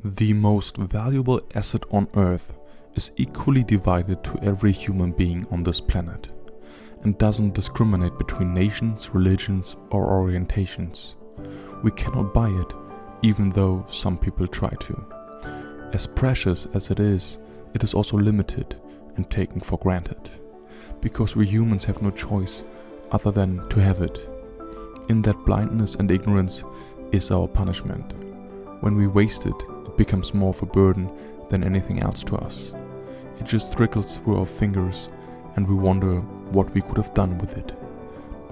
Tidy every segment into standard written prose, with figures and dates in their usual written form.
The most valuable asset on Earth is equally divided to every human being on this planet and doesn't discriminate between nations, religions, or orientations. We cannot buy it, even though some people try to. As precious as it is also limited and taken for granted, because we humans have no choice other than to have it. In that blindness and ignorance is our punishment. When we waste it, it becomes more of a burden than anything else to us. It just trickles through our fingers and we wonder what we could have done with it.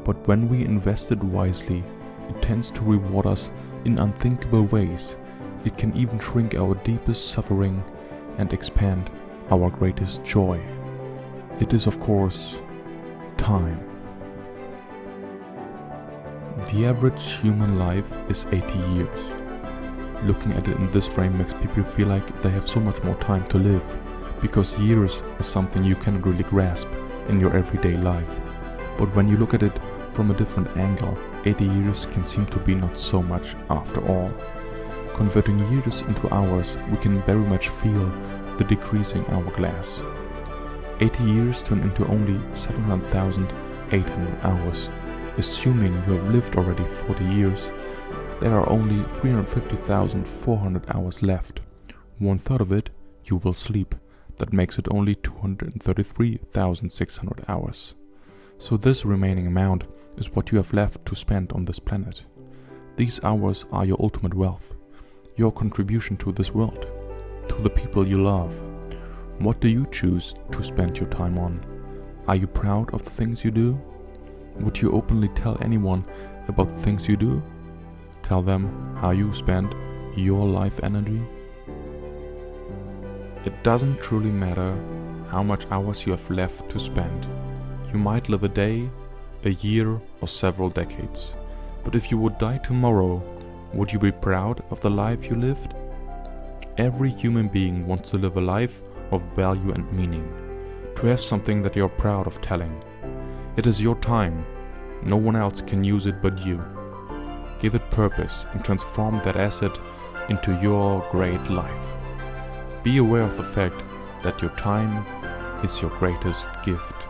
But when we invest it wisely, it tends to reward us in unthinkable ways. It can even shrink our deepest suffering and expand our greatest joy. It is, of course, time. The average human life is 80 years. Looking at it in this frame makes people feel like they have so much more time to live, because years is something you cannot really grasp in your everyday life. But when you look at it from a different angle, 80 years can seem to be not so much after all. Converting years into hours, we can very much feel the decreasing hourglass. 80 years turn into only 700,800 hours. Assuming you have lived already 40 years, there are only 350,400 hours left. 1/3 of it you will sleep. That makes it only 233,600 hours. So this remaining amount is what you have left to spend on this planet. These hours are your ultimate wealth, your contribution to this world, to the people you love. What do you choose to spend your time on? Are you proud of the things you do? Would you openly tell anyone about the things you do? Tell them how you spend your life energy? It doesn't truly matter how much hours you have left to spend. You might live a day, a year, or several decades. But if you would die tomorrow, would you be proud of the life you lived? Every human being wants to live a life of value and meaning, to have something that you're proud of telling. It is your time. No one else can use it but you. Give it purpose and transform that asset into your great life. Be aware of the fact that your time is your greatest gift.